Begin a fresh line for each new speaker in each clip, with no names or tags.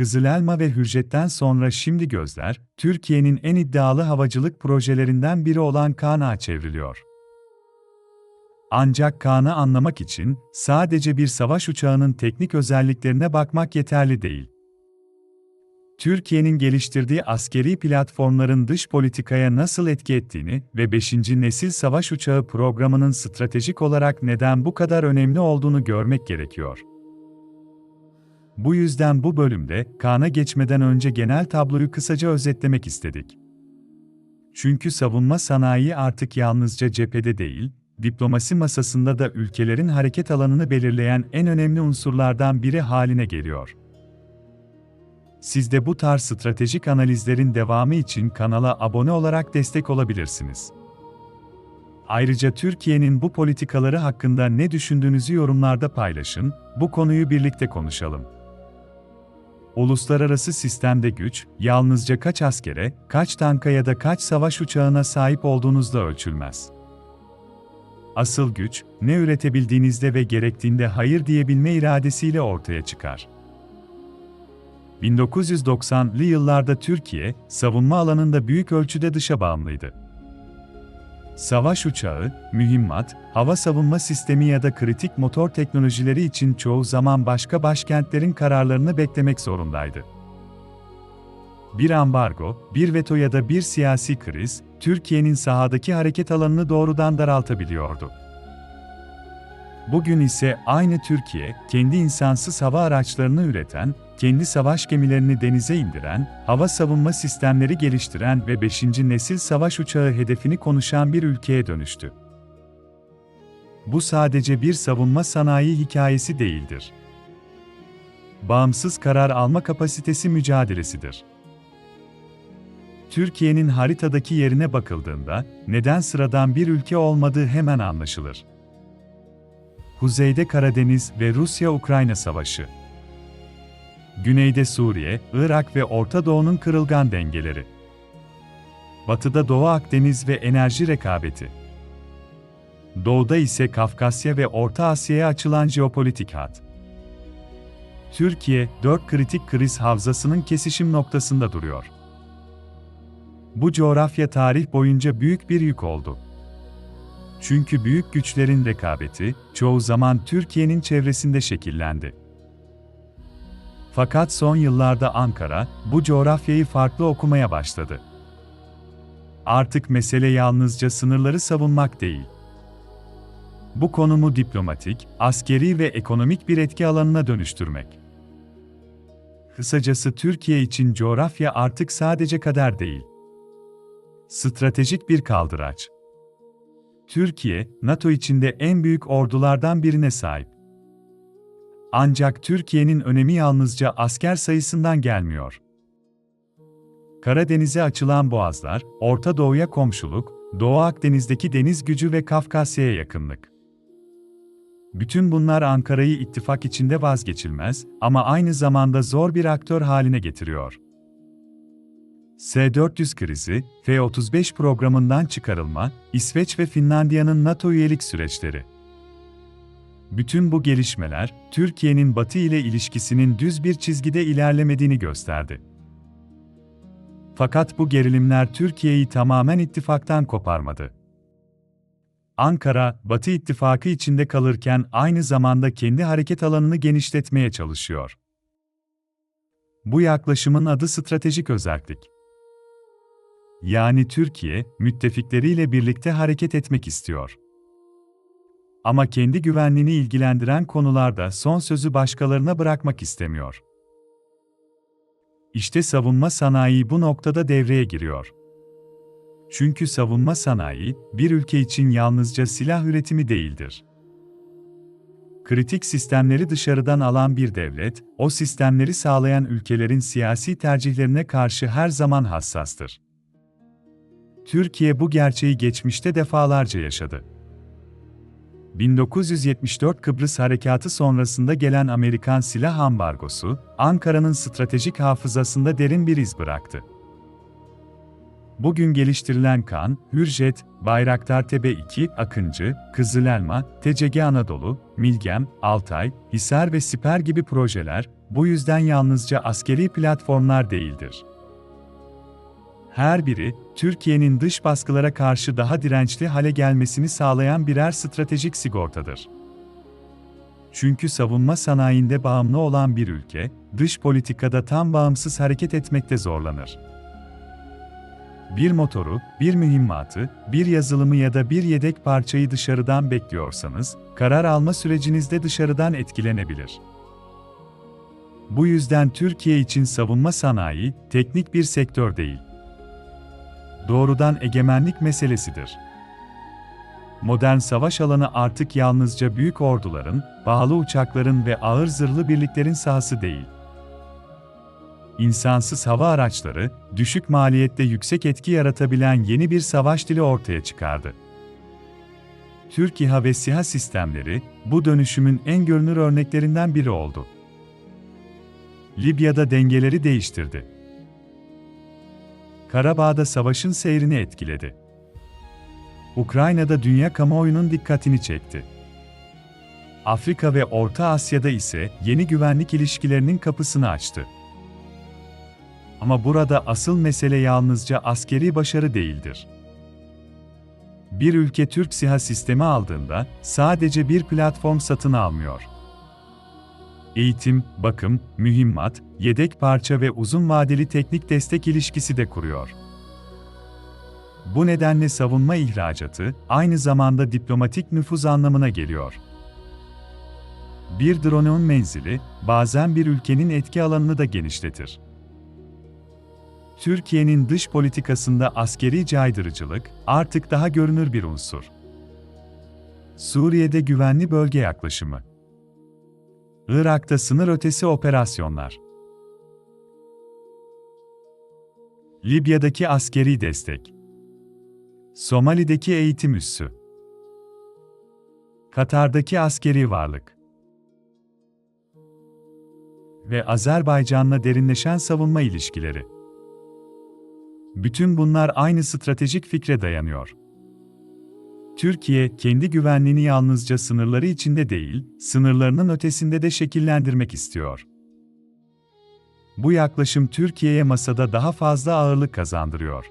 Kızılelma ve Hürjet'ten sonra şimdi gözler, Türkiye'nin en iddialı havacılık projelerinden biri olan Kaan'a çevriliyor. Ancak Kaan'ı anlamak için sadece bir savaş uçağının teknik özelliklerine bakmak yeterli değil. Türkiye'nin geliştirdiği askeri platformların dış politikaya nasıl etki ettiğini ve 5. nesil savaş uçağı programının stratejik olarak neden bu kadar önemli olduğunu görmek gerekiyor. Bu yüzden bu bölümde, Kaan'a geçmeden önce genel tabloyu kısaca özetlemek istedik. Çünkü savunma sanayi artık yalnızca cephede değil, diplomasi masasında da ülkelerin hareket alanını belirleyen en önemli unsurlardan biri haline geliyor. Siz de bu tarz stratejik analizlerin devamı için kanala abone olarak destek olabilirsiniz. Ayrıca Türkiye'nin bu politikaları hakkında ne düşündüğünüzü yorumlarda paylaşın, bu konuyu birlikte konuşalım. Uluslararası sistemde güç, yalnızca kaç askere, kaç tanka ya da kaç savaş uçağına sahip olduğunuzla ölçülmez. Asıl güç, ne üretebildiğinizde ve gerektiğinde hayır diyebilme iradesiyle ortaya çıkar. 1990'lı yıllarda Türkiye, savunma alanında büyük ölçüde dışa bağımlıydı. Savaş uçağı, mühimmat, hava savunma sistemi ya da kritik motor teknolojileri için çoğu zaman başka başkentlerin kararlarını beklemek zorundaydı. Bir ambargo, bir veto ya da bir siyasi kriz, Türkiye'nin sahadaki hareket alanını doğrudan daraltabiliyordu. Bugün ise aynı Türkiye, kendi insansız hava araçlarını üreten, kendi savaş gemilerini denize indiren, hava savunma sistemleri geliştiren ve 5. nesil savaş uçağı hedefini konuşan bir ülkeye dönüştü. Bu sadece bir savunma sanayi hikayesi değildir. Bağımsız karar alma kapasitesi mücadelesidir. Türkiye'nin haritadaki yerine bakıldığında, neden sıradan bir ülke olmadığı hemen anlaşılır. Kuzeyde Karadeniz ve Rusya-Ukrayna savaşı. Güneyde Suriye, Irak ve Orta Doğu'nun kırılgan dengeleri. Batıda Doğu Akdeniz ve enerji rekabeti. Doğuda ise Kafkasya ve Orta Asya'ya açılan jeopolitik hat. Türkiye, 4 kritik kriz havzasının kesişim noktasında duruyor. Bu coğrafya tarih boyunca büyük bir yük oldu. Çünkü büyük güçlerin rekabeti, çoğu zaman Türkiye'nin çevresinde şekillendi. Fakat son yıllarda Ankara, bu coğrafyayı farklı okumaya başladı. Artık mesele yalnızca sınırları savunmak değil. Bu konumu diplomatik, askeri ve ekonomik bir etki alanına dönüştürmek. Kısacası Türkiye için coğrafya artık sadece kader değil. Stratejik bir kaldıraç. Türkiye, NATO içinde en büyük ordulardan birine sahip. Ancak Türkiye'nin önemi yalnızca asker sayısından gelmiyor. Karadeniz'e açılan boğazlar, Orta Doğu'ya komşuluk, Doğu Akdeniz'deki deniz gücü ve Kafkasya'ya yakınlık. Bütün bunlar Ankara'yı ittifak içinde vazgeçilmez ama aynı zamanda zor bir aktör haline getiriyor. S-400 krizi, F-35 programından çıkarılma, İsveç ve Finlandiya'nın NATO üyelik süreçleri. Bütün bu gelişmeler, Türkiye'nin Batı ile ilişkisinin düz bir çizgide ilerlemediğini gösterdi. Fakat bu gerilimler Türkiye'yi tamamen ittifaktan koparmadı. Ankara, Batı ittifakı içinde kalırken aynı zamanda kendi hareket alanını genişletmeye çalışıyor. Bu yaklaşımın adı stratejik özerklik. Yani Türkiye, müttefikleriyle birlikte hareket etmek istiyor. Ama kendi güvenliğini ilgilendiren konularda son sözü başkalarına bırakmak istemiyor. İşte savunma sanayi bu noktada devreye giriyor. Çünkü savunma sanayi, bir ülke için yalnızca silah üretimi değildir. Kritik sistemleri dışarıdan alan bir devlet, o sistemleri sağlayan ülkelerin siyasi tercihlerine karşı her zaman hassastır. Türkiye bu gerçeği geçmişte defalarca yaşadı. 1974 Kıbrıs Harekatı sonrasında gelen Amerikan silah ambargosu, Ankara'nın stratejik hafızasında derin bir iz bıraktı. Bugün geliştirilen Kaan, Hürjet, Bayraktar TB2, Akıncı, Kızılelma, TCG Anadolu, Milgem, Altay, Hisar ve Siper gibi projeler, Bu yüzden yalnızca askeri platformlar değildir. Her biri, Türkiye'nin dış baskılara karşı daha dirençli hale gelmesini sağlayan birer stratejik sigortadır. Çünkü savunma sanayinde bağımlı olan bir ülke, dış politikada tam bağımsız hareket etmekte zorlanır. Bir motoru, bir mühimmatı, bir yazılımı ya da bir yedek parçayı dışarıdan bekliyorsanız, karar alma sürecinizde dışarıdan etkilenebilir. Bu yüzden Türkiye için savunma sanayi, teknik bir sektör değil. Doğrudan egemenlik meselesidir. Modern savaş alanı artık yalnızca büyük orduların, pahalı uçakların ve ağır zırhlı birliklerin sahası değil. İnsansız hava araçları, düşük maliyette yüksek etki yaratabilen yeni bir savaş dili ortaya çıkardı. Türk İHA ve SİHA sistemleri, bu dönüşümün en görünür örneklerinden biri oldu. Libya'da dengeleri değiştirdi. Karabağ'da savaşın seyrini etkiledi. Ukrayna'da dünya kamuoyunun dikkatini çekti. Afrika ve Orta Asya'da ise yeni güvenlik ilişkilerinin kapısını açtı. Ama burada asıl mesele yalnızca askeri başarı değildir. Bir ülke Türk SİHA sistemi aldığında sadece bir platform satın almıyor. Eğitim, bakım, mühimmat, yedek parça ve uzun vadeli teknik destek ilişkisi de kuruyor. Bu nedenle savunma ihracatı aynı zamanda diplomatik nüfuz anlamına geliyor. Bir drone'un menzili bazen bir ülkenin etki alanını da genişletir. Türkiye'nin dış politikasında askeri caydırıcılık artık daha görünür bir unsur. Suriye'de güvenli bölge yaklaşımı. Irak'ta sınır ötesi operasyonlar. Libya'daki askeri destek. Somali'deki eğitim üssü. Katar'daki askeri varlık. Ve Azerbaycan'la derinleşen savunma ilişkileri. Bütün bunlar aynı stratejik fikre dayanıyor. Türkiye, kendi güvenliğini yalnızca sınırları içinde değil, sınırlarının ötesinde de şekillendirmek istiyor. Bu yaklaşım Türkiye'ye masada daha fazla ağırlık kazandırıyor.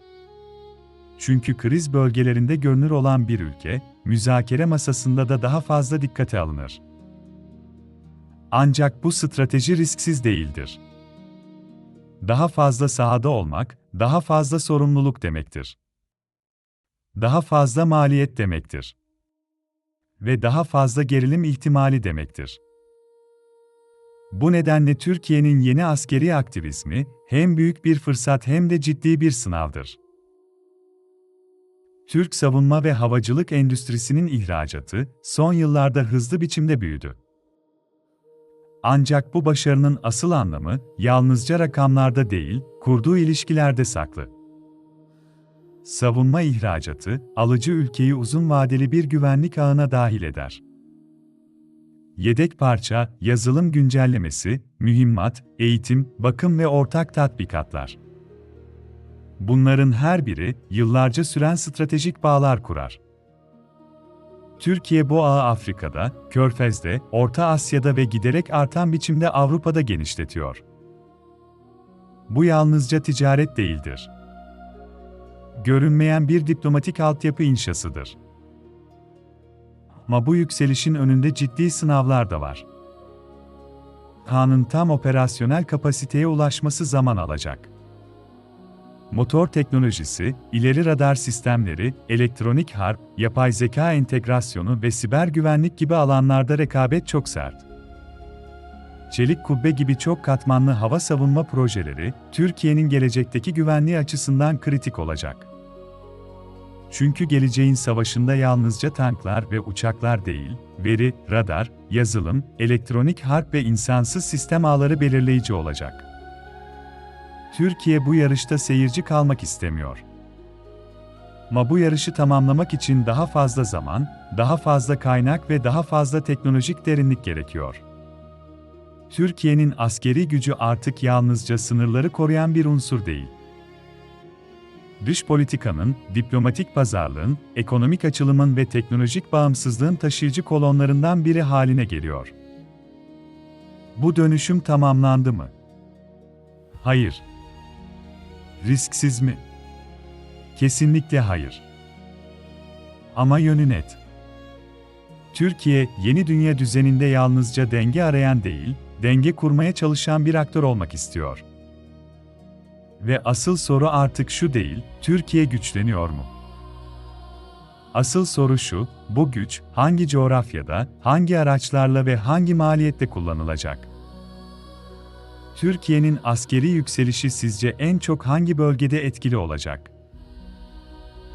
Çünkü kriz bölgelerinde görünür olan bir ülke, müzakere masasında da daha fazla dikkate alınır. Ancak bu strateji risksiz değildir. Daha fazla sahada olmak, daha fazla sorumluluk demektir. Daha fazla maliyet demektir. Ve daha fazla gerilim ihtimali demektir. Bu nedenle Türkiye'nin yeni askeri aktivizmi, hem büyük bir fırsat hem de ciddi bir sınavdır. Türk savunma ve havacılık endüstrisinin ihracatı, son yıllarda hızlı biçimde büyüdü. Ancak bu başarının asıl anlamı, yalnızca rakamlarda değil, kurduğu ilişkilerde saklı. Savunma ihracatı, alıcı ülkeyi uzun vadeli bir güvenlik ağına dahil eder. Yedek parça, yazılım güncellemesi, mühimmat, eğitim, bakım ve ortak tatbikatlar. Bunların her biri, yıllarca süren stratejik bağlar kurar. Türkiye bu ağı Afrika'da, Körfez'de, Orta Asya'da ve giderek artan biçimde Avrupa'da genişletiyor. Bu yalnızca ticaret değildir. Görünmeyen bir diplomatik altyapı inşasıdır. Ama bu yükselişin önünde ciddi sınavlar da var. KA'nın tam operasyonel kapasiteye ulaşması zaman alacak. Motor teknolojisi, ileri radar sistemleri, elektronik harp, yapay zeka entegrasyonu ve siber güvenlik gibi alanlarda rekabet çok sert. Çelik kubbe gibi çok katmanlı hava savunma projeleri, Türkiye'nin gelecekteki güvenliği açısından kritik olacak. Çünkü geleceğin savaşında yalnızca tanklar ve uçaklar değil, veri, radar, yazılım, elektronik harp ve insansız sistem ağları belirleyici olacak. Türkiye bu yarışta seyirci kalmak istemiyor. Ama bu yarışı tamamlamak için daha fazla zaman, daha fazla kaynak ve daha fazla teknolojik derinlik gerekiyor. Türkiye'nin askeri gücü artık yalnızca sınırları koruyan bir unsur değil. Dış politikanın, diplomatik pazarlığın, ekonomik açılımın ve teknolojik bağımsızlığın taşıyıcı kolonlarından biri haline geliyor. Bu dönüşüm tamamlandı mı? Hayır. Risksiz mi? Kesinlikle hayır. Ama yönü net. Türkiye, yeni dünya düzeninde yalnızca denge arayan değil, denge kurmaya çalışan bir aktör olmak istiyor. Ve asıl soru artık şu değil, Türkiye güçleniyor mu? Asıl soru şu, bu güç hangi coğrafyada, hangi araçlarla ve hangi maliyetle kullanılacak? Türkiye'nin askeri yükselişi sizce en çok hangi bölgede etkili olacak?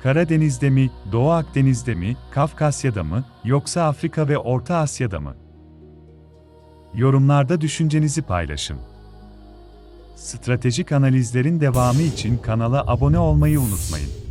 Karadeniz'de mi, Doğu Akdeniz'de mi, Kafkasya'da mı, yoksa Afrika ve Orta Asya'da mı? Yorumlarda düşüncenizi paylaşın. Stratejik analizlerin devamı için kanala abone olmayı unutmayın.